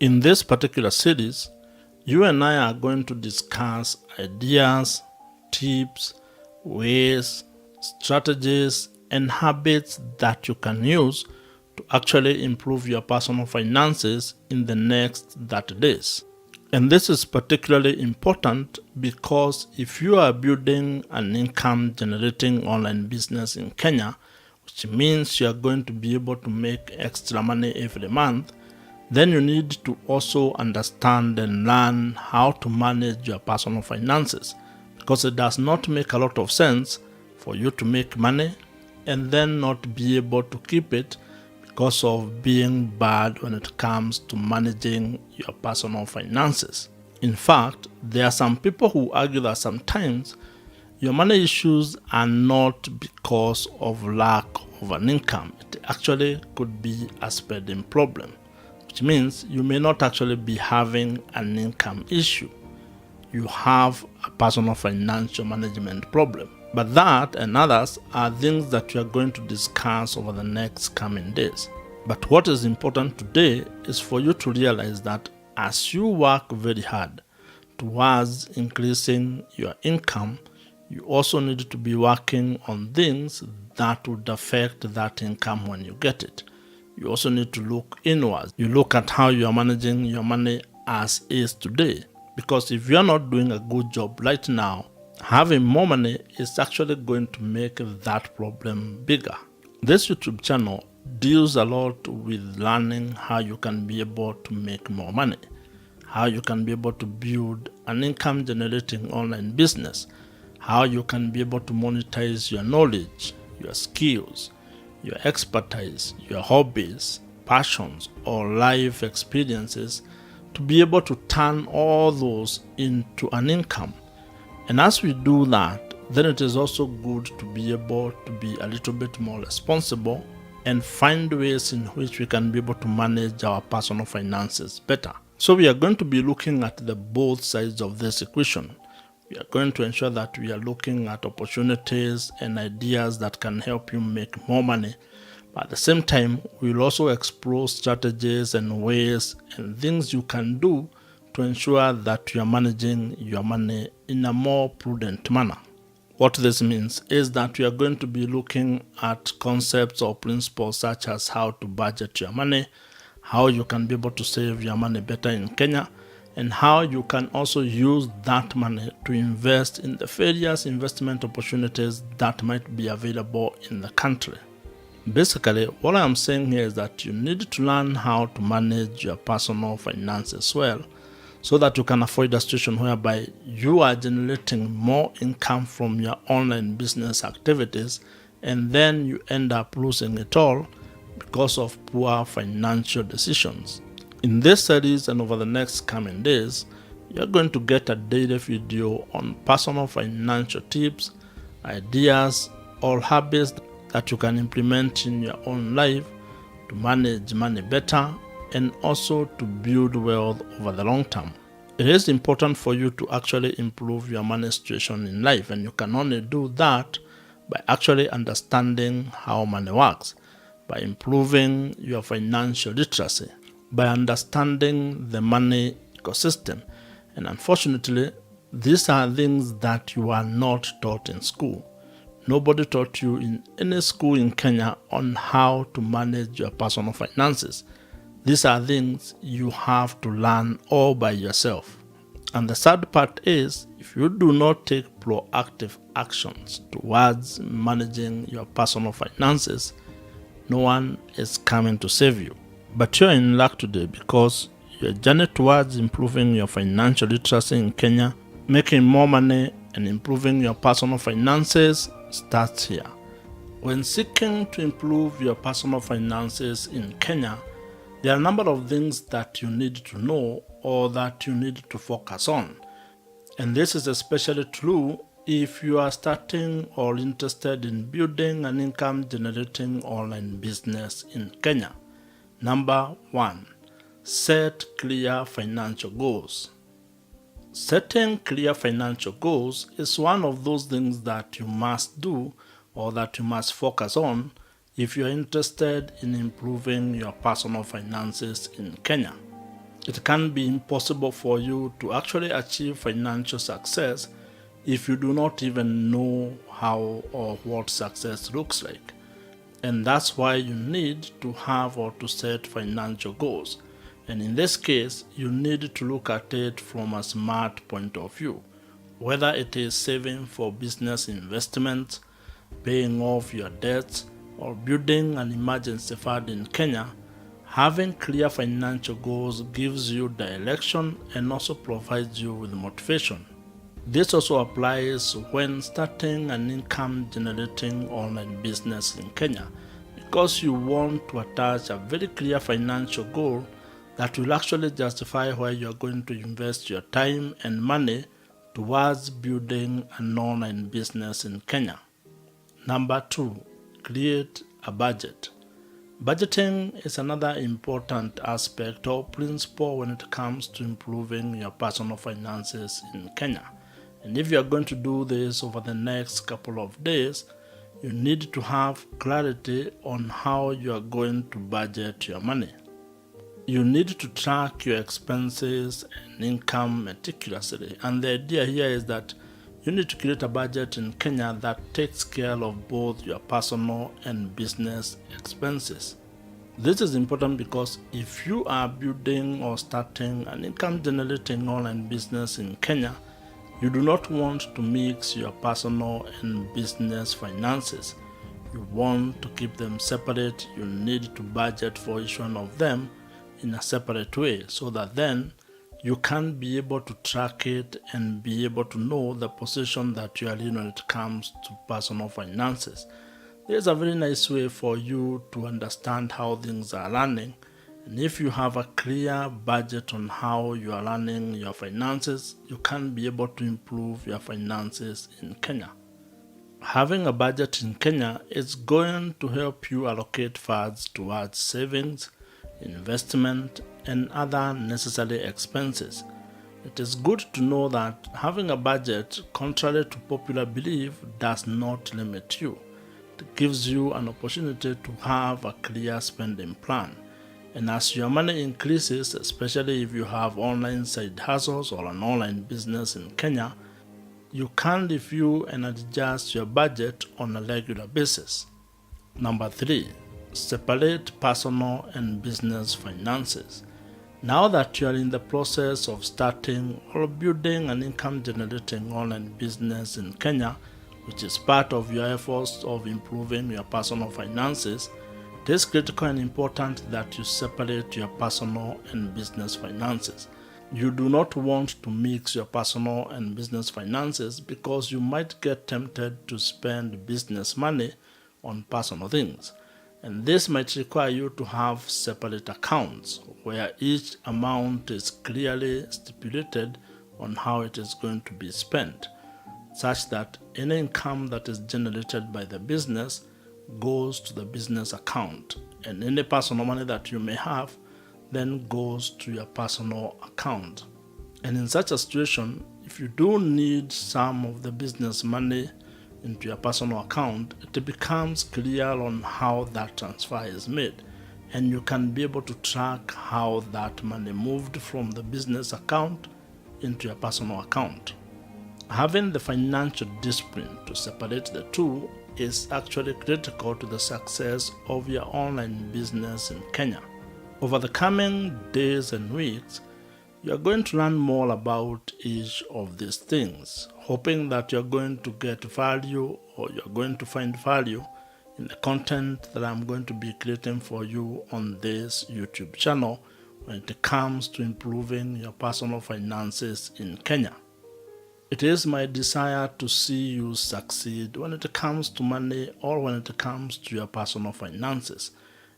In this particular series, you and I are going to discuss ideas, tips, ways, strategies, and habits that you can use to actually improve your personal finances in the next 30 days. And this is particularly important because if you are building an income generating online business in Kenya, which means you are going to be able to make extra money every month, then you need to also understand and learn how to manage your personal finances, because it does not make a lot of sense for you to make money and then not be able to keep it because of being bad when it comes to managing your personal finances. In fact, there are some people who argue that sometimes your money issues are not because of lack of an income. It actually could be a spending problem, which means you may not actually be having an income issue. You have a personal financial management problem. But that and others are things that we are going to discuss over the next coming days. But what is important today is for you to realize that as you work very hard towards increasing your income, you also need to be working on things that would affect that income when you get it. You also need to look inwards. You look at how you are managing your money as is today. Because if you are not doing a good job right now, having more money is actually going to make that problem bigger. This YouTube channel deals a lot with learning how you can be able to make more money, how you can be able to build an income generating online business, how you can be able to monetize your knowledge, your skills, your expertise, your hobbies, passions, or life experiences to be able to turn all those into an income. And as we do that, then it is also good to be able to be a little bit more responsible and find ways in which we can be able to manage our personal finances better. So we are going to be looking at the both sides of this equation. We are going to ensure that we are looking at opportunities and ideas that can help you make more money. But at the same time, we will also explore strategies and ways and things you can do to ensure that you are managing your money in a more prudent manner. What this means is that we are going to be looking at concepts or principles such as how to budget your money, how you can be able to save your money better in Kenya, and how you can also use that money to invest in the various investment opportunities that might be available in the country. Basically, what I'm saying here is that you need to learn how to manage your personal finances well, so that you can avoid a situation whereby you are generating more income from your online business activities and then you end up losing it all because of poor financial decisions. In this series and over the next coming days, you're going to get a daily video on personal financial tips, ideas, or habits that you can implement in your own life to manage money better and also to build wealth over the long term. It is important for you to actually improve your money situation in life, and you can only do that by actually understanding how money works, by improving your financial literacy, by understanding the money ecosystem. And unfortunately, these are things that you are not taught in school. Nobody taught you in any school in Kenya on how to manage your personal finances. These are things you have to learn all by yourself. And the sad part is, if you do not take proactive actions towards managing your personal finances, no one is coming to save you. But you're in luck today because your journey towards improving your financial literacy in Kenya, making more money, and improving your personal finances starts here. When seeking to improve your personal finances in Kenya, there are a number of things that you need to know or that you need to focus on. And this is especially true if you are starting or interested in building an income generating online business in Kenya. Number 1, set clear financial goals. Setting clear financial goals is one of those things that you must do or that you must focus on if you're interested in improving your personal finances in Kenya. It can be impossible for you to actually achieve financial success if you do not even know how or what success looks like. And that's why you need to have or to set financial goals. And in this case, you need to look at it from a smart point of view. Whether it is saving for business investments, paying off your debts, or building an emergency fund in Kenya, having clear financial goals gives you direction and also provides you with motivation. This also applies when starting an income-generating online business in Kenya, because you want to attach a very clear financial goal that will actually justify where you are going to invest your time and money towards building an online business in Kenya. Number 2, create a budget. Budgeting is another important aspect or principle when it comes to improving your personal finances in Kenya. And if you are going to do this over the next couple of days, you need to have clarity on how you are going to budget your money. You need to track your expenses and income meticulously. And the idea here is that you need to create a budget in Kenya that takes care of both your personal and business expenses. This is important because if you are building or starting an income-generating online business in Kenya, you do not want to mix your personal and business finances. You want to keep them separate. You need to budget for each one of them in a separate way so that then you can be able to track it and be able to know the position that you are in when it comes to personal finances. There's a very nice way for you to understand how things are running. And if you have a clear budget on how you are running your finances, you can be able to improve your finances in Kenya. Having a budget in Kenya is going to help you allocate funds towards savings, investment, and other necessary expenses. It is good to know that having a budget, contrary to popular belief, does not limit you. It gives you an opportunity to have a clear spending plan. And as your money increases, especially if you have online side hustles or an online business in Kenya, you can review and adjust your budget on a regular basis. Number 3, separate personal and business finances. Now that you are in the process of starting or building an income-generating online business in Kenya, which is part of your efforts of improving your personal finances, it is critical and important that you separate your personal and business finances. You do not want to mix your personal and business finances because you might get tempted to spend business money on personal things. And this might require you to have separate accounts where each amount is clearly stipulated on how it is going to be spent, such that any income that is generated by the business goes to the business account, and any personal money that you may have then goes to your personal account. And in such a situation, if you do need some of the business money into your personal account, it becomes clear on how that transfer is made, and you can be able to track how that money moved from the business account into your personal account. Having the financial discipline to separate the two is actually critical to the success of your online business in Kenya. Over the coming days and weeks, you are going to learn more about each of these things, hoping that you are going to get value or you are going to find value in the content that I'm going to be creating for you on this YouTube channel when it comes to improving your personal finances in Kenya. It is my desire to see you succeed when it comes to money or when it comes to your personal finances.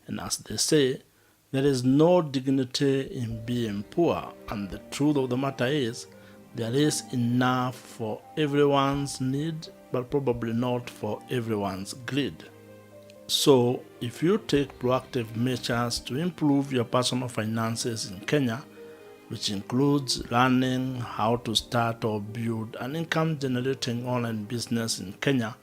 And as they say, there is no dignity in being poor, and the truth of the matter is, there is enough for everyone's need, but probably not for everyone's greed. So, if you take proactive measures to improve your personal finances in Kenya, which includes learning how to start or build an income-generating online business in Kenya,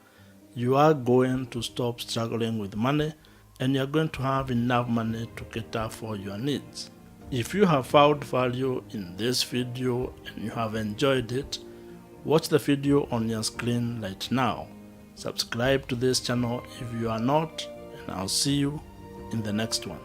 you are going to stop struggling with money and you are going to have enough money to cater for your needs. If you have found value in this video and you have enjoyed it, watch the video on your screen right now. Subscribe to this channel if you are not, and I'll see you in the next one.